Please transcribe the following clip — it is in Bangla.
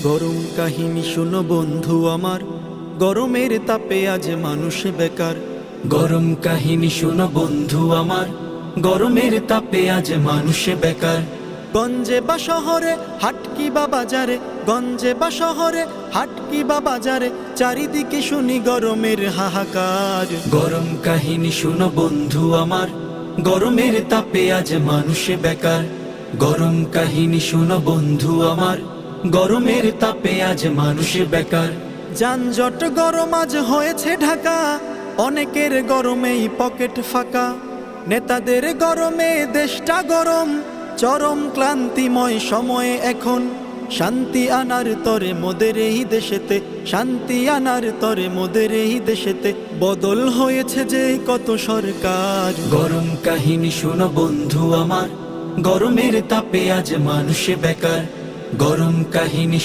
গরম কাহিনী শোনো বন্ধু আমার, গরমের তাপে আজ মানুষ বেকার। গরম কাহিনী শোনো বন্ধু আমার, গরমের তাপে আজ মানুষ বেকার। গঞ্জে বা শহরে হাট কি বা বাজারে, গঞ্জে বা শহরে হাট কি বা বাজারে, চারিদিকে শুনি গরমের হাহাকার। গরম কাহিনী শোনো বন্ধু আমার, গরমের তাপে আজ মানুষ বেকার। গরম কাহিনী শোনো বন্ধু আমার, গরমের তাপে আজ মানুষ বেকার। যানজট গরম আজ হয়েছে ঢাকা, অনেকের গরমেই পকেট ফাঁকা। নেতাদের গরমে দেশটা গরম, চরম ক্লান্তিময় সময়ে এখন। শান্তি আনার তরে মোদের এই দেশেতে, শান্তি আনার তরে মোদের এই দেশেতে, বদল হয়েছে যে কত সরকার। গরম কাহিনী শোনো বন্ধু আমার, গরমের তাপে আজ মানুষ বেকার। গরম কাহিনী